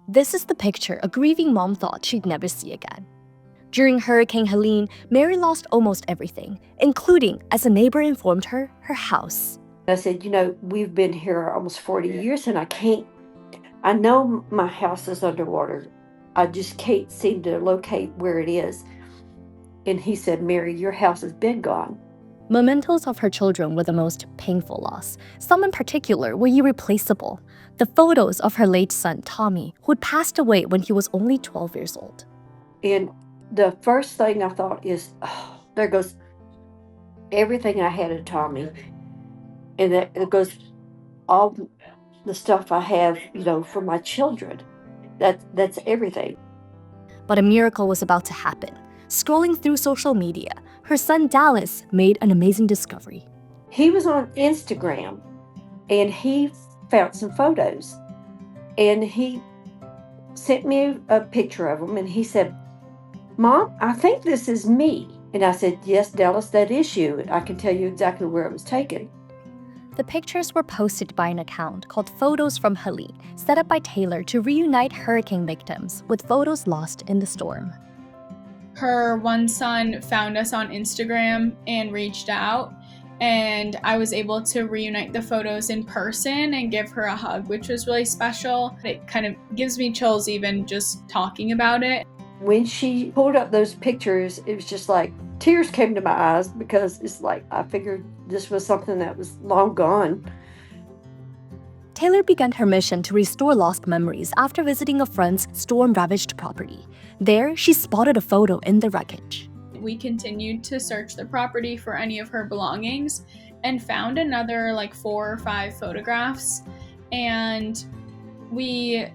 This is the picture a grieving mom thought she'd never see again. During Hurricane Helene, Mary lost almost everything, including, as a neighbor informed her, her house. I said, we've been here almost 40 years and I know my house is underwater. I just can't seem to locate where it is. And he said, Mary, your house has been gone. Mementos of her children were the most painful loss. Some in particular were irreplaceable. The photos of her late son, Tommy, who'd passed away when he was only 12 years old. And the first thing I thought is, oh, there goes everything I had of Tommy. And it goes all the stuff I have, for my children. That's everything. But a miracle was about to happen. Scrolling through social media, her son Dallas made an amazing discovery. He was on Instagram and he found some photos. And he sent me a picture of them and he said, Mom, I think this is me. And I said, yes, Dallas, that is you. I can tell you exactly where it was taken. The pictures were posted by an account called Photos from Helene, set up by Taylor to reunite hurricane victims with photos lost in the storm. Her one son found us on Instagram and reached out, and I was able to reunite the photos in person and give her a hug, which was really special. It kind of gives me chills even just talking about it. When she pulled up those pictures, it was just like tears came to my eyes because it's like I figured this was something that was long gone. Taylor began her mission to restore lost memories after visiting a friend's storm-ravaged property. There, she spotted a photo in the wreckage. We continued to search the property for any of her belongings and found another 4 or 5 photographs, and we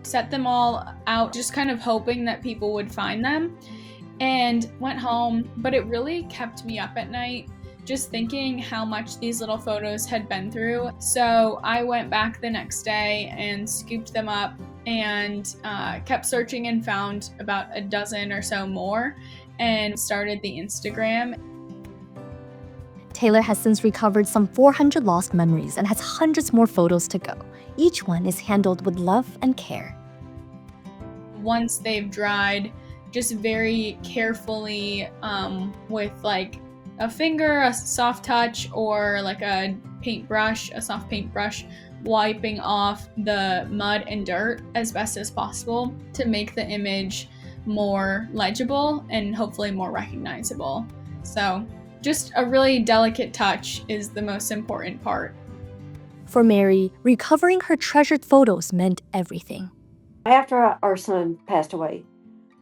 set them all out just kind of hoping that people would find them, and went home. But it really kept me up at night just thinking how much these little photos had been through. So I went back the next day and scooped them up and kept searching and found about a dozen or so more and started the Instagram. Taylor has since recovered some 400 lost memories and has hundreds more photos to go. Each one is handled with love and care. Once they've dried, just very carefully with a finger, a soft touch, or a soft paintbrush, wiping off the mud and dirt as best as possible to make the image more legible and hopefully more recognizable. So just a really delicate touch is the most important part. For Mary, recovering her treasured photos meant everything. After our son passed away,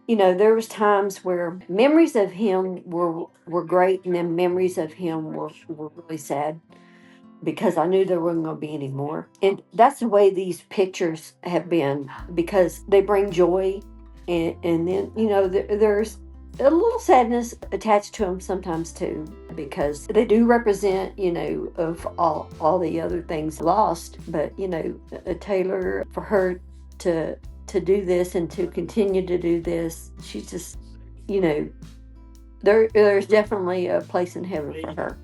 there was times where memories of him were great, and then memories of him were really sad because I knew there wasn't going to be any more. And that's the way these pictures have been, because they bring joy, and then, there's a little sadness attached to them sometimes too, because they do represent, of all the other things lost. But, Taylor, for her to do this and to continue to do this, she's just, there's definitely a place in heaven for her.